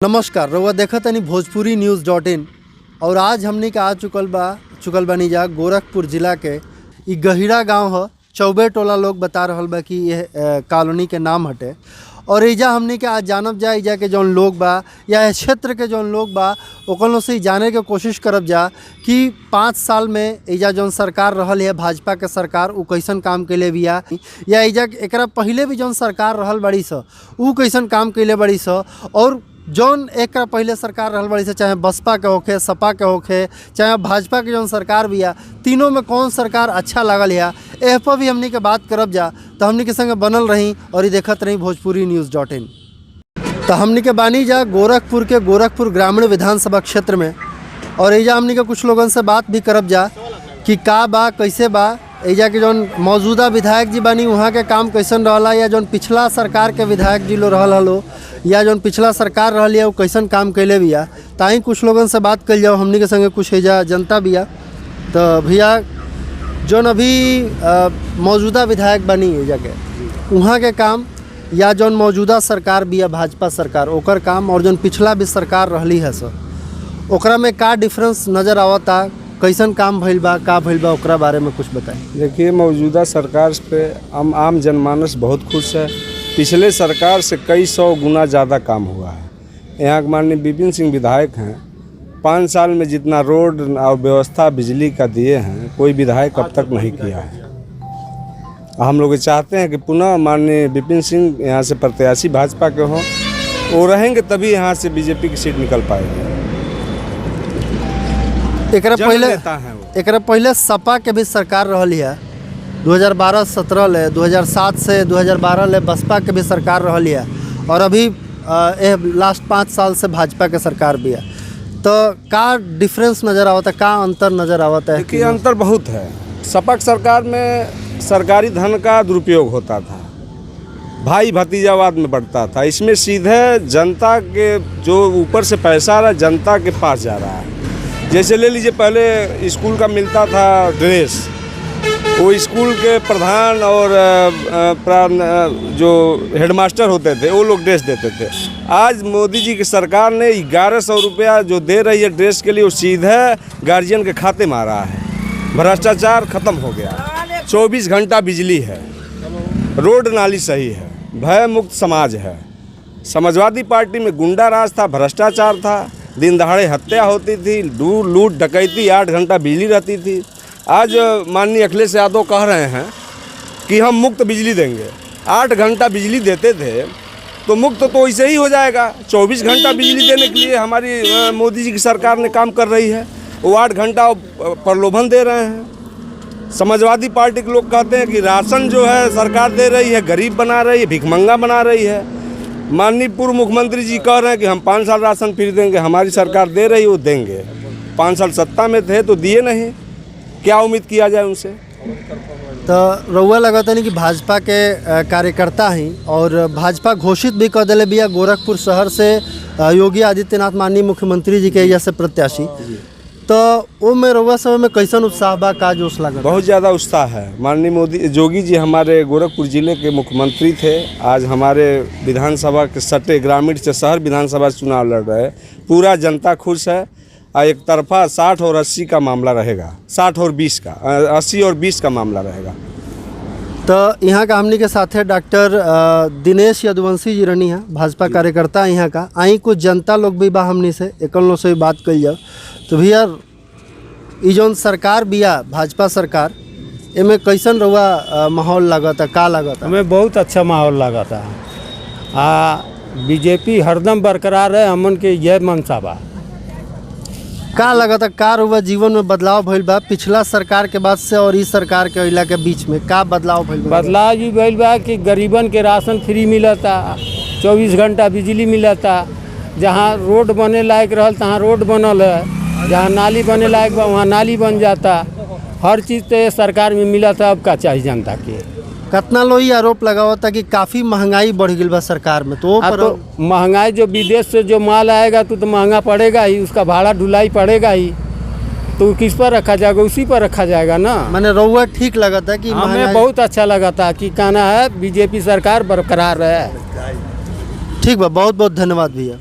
नमस्कार रउआ देखत तनी भोजपुरी न्यूज़.in और आज हमनी के आ चुकल बानी जा गोरखपुर जिला के इ गहिरा गांव ह। चौबे टोला लोग बता रहल बा कि ये कॉलोनी के नाम हटे और एजा हमनी के आज जानब जा एजा के जौन लोग बा या इस क्षेत्र के जौन लोग बा ओकरों से जाने के कोशिश करब जा कि 5 साल में एजा जौन सरकार रहल है भाजपा के सरकार उ कैसन काम कैले बिया या एजा एकरा पहले भी जौन सरकार रहल बड़ी स उ कैसन काम कैले बड़ी स और जौन एक पहले सरकार रहल बड़ी से चाहे बसपा के होखे सपा के होखे चाहे भाजपा के जौन सरकार बिया तीनों में कौन सरकार अच्छा लागल है एह पर भी हमनी के बात करब जा। तो हमनी के संगे बनल रही और ये देखत रही भोजपुरी न्यूज़.in। तो हमनी के बानी जा गोरखपुर के गोरखपुर ग्रामीण विधानसभा क्षेत्र में और एजा हमनी के कुछ लोगन से बात भी करब जा कि का बा कैसे बा एजा के जौन मौजूदा विधायक जी बानी वहाँ के काम कैसन रहला या जौन पिछला सरकार के विधायक जी लोग रहल हलो या जौन पिछला सरकार रहल है वो कैसन काम कैले बिया ताही कुछ लोगन से बात कल जाओ। हमनी के संगे कुछ एजा जनता बिया। तो भैया जौन अभी मौजूदा विधायक बनी एजा के वहाँ के काम या जौन मौजूदा सरकार बिया भाजपा सरकार ओकर काम और जौन पिछला भी सरकार रहली है सर ओकरा में का डिफरेंस नज़र आवता कैसन काम भइल बा का भइल बा ओकरा बारे में कुछ बताएं। देखिए मौजूदा सरकार पे आम जनमानस बहुत खुश है। पिछले सरकार से कई 100 गुना ज़्यादा काम हुआ है। यहाँ के माननीय विपिन सिंह विधायक हैं 5 साल में जितना रोड और व्यवस्था बिजली का दिए हैं कोई विधायक अब तक नहीं किया है। हम लोग चाहते हैं कि पुनः माननीय विपिन सिंह यहाँ से प्रत्याशी भाजपा के हों वो रहेंगे तभी यहाँ से बीजेपी की सीट निकल पाएगी। एकरा पहले सपा के भी सरकार रहल है 2012-17 ले 2007 से 2012 ले बसपा के भी सरकार रहल है और अभी लास्ट 5 साल से भाजपा के सरकार भी है। तो का डिफरेंस नज़र आवता का अंतर नज़र आवता है? देखिए अंतर बहुत है। सपा की सरकार में सरकारी धन का दुरुपयोग होता था, भाई भतीजावाद में बढ़ता था। इसमें सीधे जनता के जो ऊपर से पैसा आ रहा है जनता के पास जा रहा है। जैसे ले लीजिए पहले स्कूल का मिलता था ड्रेस, वो स्कूल के प्रधान और जो हेडमास्टर होते थे वो लोग ड्रेस देते थे। आज मोदी जी की सरकार ने 1100 रुपया जो दे रही है ड्रेस के लिए वो सीधे गार्जियन के खाते में आ रहा है। भ्रष्टाचार खत्म हो गया, 24 घंटा बिजली है, रोड नाली सही है, भय मुक्त समाज है। समाजवादी पार्टी में गुंडा राज था, भ्रष्टाचार था, दिन दहाड़े हत्या होती थी, लूट डकैती, 8 घंटा बिजली रहती थी। आज माननीय अखिलेश यादव कह रहे हैं कि हम मुक्त बिजली देंगे। 8 घंटा बिजली देते थे तो मुक्त तो वैसे ही हो जाएगा। 24 घंटा बिजली देने के लिए हमारी मोदी जी की सरकार ने काम कर रही है, वो 8 घंटा प्रलोभन दे रहे हैं। समाजवादी पार्टी के लोग कहते हैं कि राशन जो है सरकार दे रही है, गरीब बना रही है, भिखमंगा बना रही है। माननीय पूर्व मुख्यमंत्री जी कह रहे हैं कि हम 5 साल राशन फ्री देंगे, हमारी सरकार दे रही है वो देंगे। 5 साल सत्ता में थे तो दिए नहीं, क्या उम्मीद किया जाए उनसे? तो रउआ लगता नहीं कि भाजपा के कार्यकर्ता ही और भाजपा घोषित भी कर दिले बिया गोरखपुर शहर से योगी आदित्यनाथ माननीय मुख्यमंत्री जी के जैसे प्रत्याशी। तो वो में रउआ सब में कैसन उत्साह बा का जोश लगा? बहुत ज़्यादा उत्साह है। माननीय योगी जी हमारे गोरखपुर जिले के मुख्यमंत्री थे, आज हमारे विधानसभा के सटे ग्रामीण से शहर विधानसभा चुनाव लड़ रहे हैं। पूरा जनता खुश है। एक तरफा 60 और 80 का मामला रहेगा, 60 और 20 का 80 और 20 का मामला रहेगा। तो यहाँ का हमनी के साथ है डॉक्टर दिनेश यदुवंशी जी रनी है भाजपा कार्यकर्ता यहाँ का। आई कुछ जनता लोग भी बा हमनी से एक लोग से भी बात कल जाओ। तो भैया ये जौन सरकार बिया भाजपा सरकार एमें कैसन रहुआ माहौल लागता का लागता? हमें बहुत अच्छा माहौल लागता। बीजेपी हरदम बरकरार है, हमन के यह मनसा बा। का लगता का रउआ जीवन में बदलाव भइल बा पिछला सरकार के बाद से और इस सरकार के अइला के बीच में का बदलाव भइल बा? बदलाव ये भइल बा कि गरीबन के राशन फ्री मिलता, 24 घंटा बिजली मिलता, जहाँ रोड बने लायक रहल तहाँ रोड बनल है, जहाँ नाली बने लायक बा वहाँ नाली बन जाता। हर चीज़ तो सरकार में मिला था। अब का चाहिए जनता के? कितना लोग ये आरोप लगावता कि काफ़ी महंगाई बढ़ गई बा सरकार में। तो महंगाई जो विदेश से जो माल आएगा तो महंगा पड़ेगा ही, उसका भाड़ा ढुलाई पड़ेगा ही, तो किस पर रखा जाएगा? उसी पर रखा जाएगा ना। मैंने रउआ ठीक लगा था कि हमें बहुत अच्छा लगा था कि कहना है बीजेपी सरकार बरकरार है। ठीक बा, बहुत बहुत धन्यवाद भैया।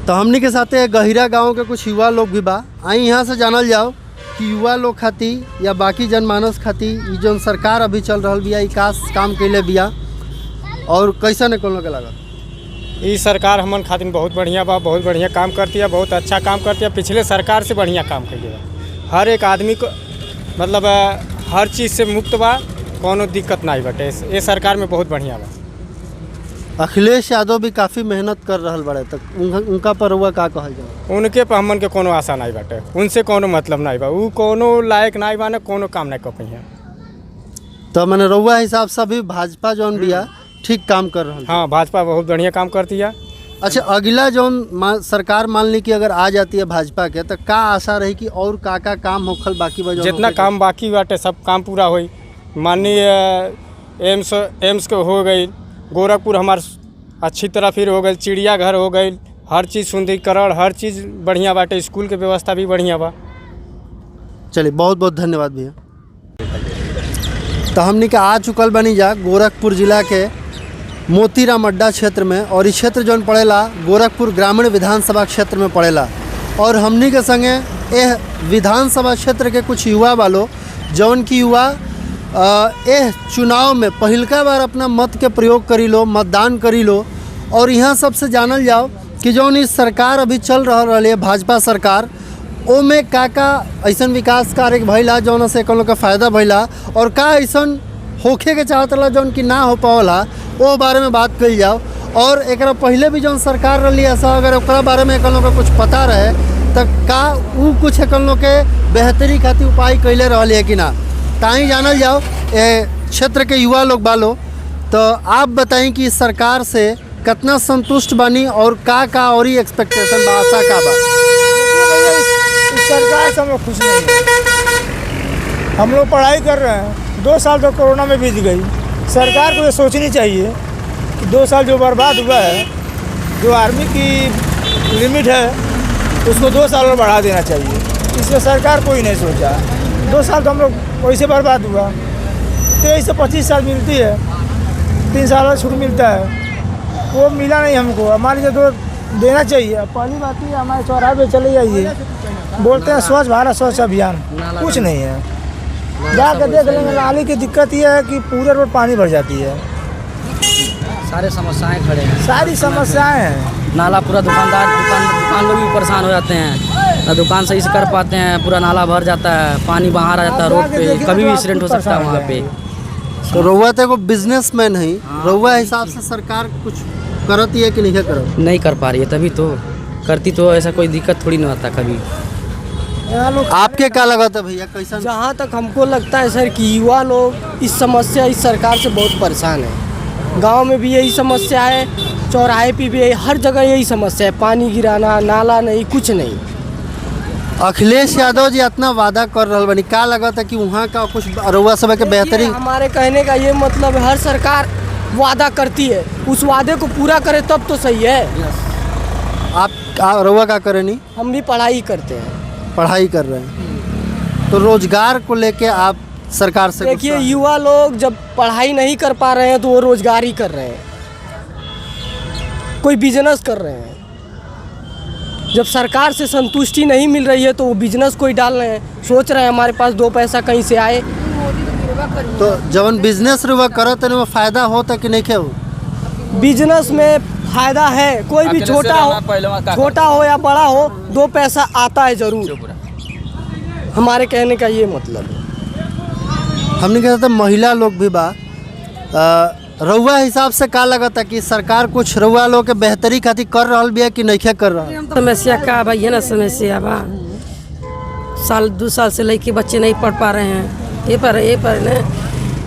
तो हमनी के साथे गहिरा गांव के कुछ युवा लोग भी बा। आई यहाँ से जानल जाओ कि युवा लोग खातिर या बाकी जनमानस खातिर ई जौन सरकार अभी चल रहा बिया, ई का काम कैले बिया और कैसन कौन लोग लागत? ये सरकार हमन खातिर बहुत बढ़िया बा, बहुत बढ़िया काम करती है, बहुत अच्छा काम करती है। पिछले सरकार से बढ़िया काम कइले बा। हर एक आदमी को मतलब हर चीज़ से मुक्त बा, कोनो दिक्कत नहीं बाटे। ये सरकार में बहुत बढ़िया बा। अखिलेश यादव भी काफ़ी मेहनत कर रहा बड़े, तक उनका पर हुआ का कहल जाए? उनके पर हमन के कोनो आशा नहीं बाटे, उनसे कोनो मतलब नहीं बा। वो कोनो लायक नहीं बा, कोनो काम नहीं कर पाई। तो मैंने रउआ हिसाब से अभी भाजपा जौन बिया ठीक काम कर रहा है? हाँ, भाजपा बहुत बढ़िया काम करती है। अच्छा, अगला जौन सरकार मान ली कि अगर आ जाती है भाजपा के, तो का आशा रही कि और का काम होखल बाकी बा? जितना काम बाकी बाटे सब काम पूरा होई। माननीय एम्स के हो गई, गोरखपुर हमार अच्छी तरह फिर हो गई, चिड़ियाघर हो गई, हर चीज़ सुंदरीकरण, हर चीज़ बढ़िया बाटे। स्कूल के व्यवस्था भी बढ़िया बा। चलिए, बहुत बहुत धन्यवाद भैया। तो हमने के आ चुकल बनी जा गोरखपुर जिला के मोतीराम अड्डा क्षेत्र में, और इस क्षेत्र जौन पड़ेला गोरखपुर ग्रामीण विधानसभा क्षेत्र में पड़ेला। और हमनी के संगे यह विधानसभा क्षेत्र के कुछ युवा वालों जौन की युवा यह चुनाव में पहिलका बार अपना मत के प्रयोग करी लो, मतदान करी लो। और यहाँ सबसे जानल जाओ कि जौन इस सरकार अभी चल रहा है भाजपा सरकार, ओ में का ऐसन विकास कार्य भइला जौन से लोग का फ़ायदा भइला, और का ऐसन होखे के चाहत रहा जौन कि ना हो पावला, वो बारे में बात कल जाओ। और एक पहले भी जौन सरकार रही ऐसा अगर ओकरा बारे में लोग का कुछ पता रहे तो का वो कुछ लोग के बेहतरी खातिर उपाय कैले रही है कि ना, ताई जानल जाओ क्षेत्र के युवा लोग बालो। तो आप बताएं कि सरकार से कितना संतुष्ट बानी और का और ही एक्सपेक्टेशन बा, आशा का बा? इस सरकार से हम लोग खुश नहीं हैं। हम लोग पढ़ाई कर रहे हैं, 2 साल तो कोरोना में बीत गई। सरकार को ये सोचनी चाहिए कि 2 साल जो बर्बाद हुआ है, जो आर्मी की लिमिट है उसको 2 साल और बढ़ा देना चाहिए। इसमें सरकार कोई नहीं सोचा। 2 साल तो हम लोग वैसे बर्बाद हुआ। 23 से 25 साल मिलती है, 3 साल का छूट मिलता है, वो मिला नहीं हमको। हमारे लिए तो देना चाहिए। पहली बात है हमारे चौराहे पे चले जाइए, बोलते हैं स्वच्छ भारत स्वच्छ अभियान, कुछ नहीं है। जाकर देख लेंगे, नाली की दिक्कत ये है कि पूरे रोड पानी भर जाती है। सारे समस्याएं खड़े हैं, सारी समस्याएं हैं। नाला पूरा दुकान लोग भी परेशान हो जाते हैं, ना दुकान सही से कर पाते हैं, पूरा नाला भर जाता है, पानी बाहर आ जाता है रोड पे, कभी भी एक्सीडेंट हो सकता है वहाँ पे। तो रउआ तो एगो बिजनेसमैन है, रउआ हिसाब से सरकार कुछ करती है कि नहीं करत? नहीं कर पा रही है, तभी तो करती तो ऐसा कोई दिक्कत थोड़ी ना आता कभी। आपके क्या लगा था भैया, कैसा? जहाँ तक हमको लगता है सर कि युवा लोग इस समस्या, इस सरकार से बहुत परेशान है। गांव में भी यही समस्या है, चौराहे पे भी यही, हर जगह यही समस्या है, पानी गिराना, नाला नहीं, कुछ नहीं। अखिलेश यादव जी इतना वादा कर रहा बनी, क्या लगा था कि वहाँ का कुछ रउआ सब के बेहतरी? हमारे कहने का ये मतलब है, हर सरकार वादा करती है, उस वादे को पूरा करे तब तो सही है। आप रउआ क्या करे? नहीं, हम भी पढ़ाई करते हैं। पढ़ाई कर रहे हैं, तो रोजगार को लेके आप सरकार से देखिए, युवा लोग जब पढ़ाई नहीं कर पा रहे हैं तो वो रोजगार ही कर रहे हैं, कोई बिजनेस कर रहे हैं। जब सरकार से संतुष्टि नहीं मिल रही है तो वो बिजनेस कोई डाल रहे हैं, सोच रहे हैं हमारे पास 2 पैसा कहीं से आए। तो जब बिजनेस रुआ करत है फायदा होता कि नहीं? हो बिजनेस में फायदा है, कोई भी छोटा हो या बड़ा हो, 2 पैसा आता है जरूर। हमारे कहने का ये मतलब है। हमने कहा था महिला लोग भी बा, रउआ हिसाब से का लगा था कि सरकार कुछ रउआ लोग के बेहतरी खातिर कर रहा बिया कि नहीं कर रहा? समस्या का भाई है ना, समस्या बा 2 साल से लड़के बच्चे नहीं पढ़ पा रहे हैं। ये पर न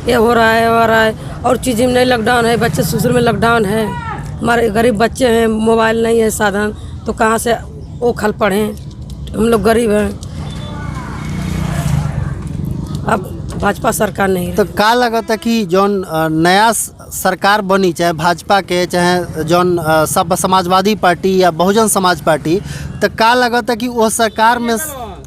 ये हो रहा है और चीज़ में नहीं, लॉकडाउन है, बच्चे ससुर में लॉकडाउन है, हमारे गरीब बच्चे हैं, मोबाइल नहीं है साधन, तो कहाँ से वो खल पढ़ें, हम लोग गरीब हैं। अब भाजपा सरकार नहीं तो का लगा था कि जौन नया सरकार बनी, चाहे भाजपा के चाहे जौन सब समाजवादी पार्टी या बहुजन समाज पार्टी, तो का लगा था कि वो सरकार में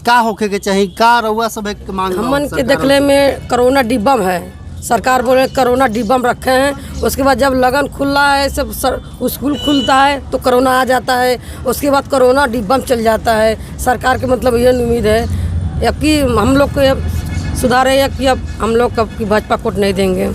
का होके के चाहिए, का रउआ सब एक मांग? हमन के देखले में कोरोना डिब्बा है, सरकार बोले कोरोना डिब्बा में रखे हैं, उसके बाद जब लगन खुला है सब स्कूल खुलता है तो कोरोना आ जाता है, उसके बाद कोरोना डिब्बा में चल जाता है। सरकार के मतलब ये उम्मीद है या कि हम लोग को सुधार है या कि अब हम लोग कब की भाजपा कोट नहीं देंगे।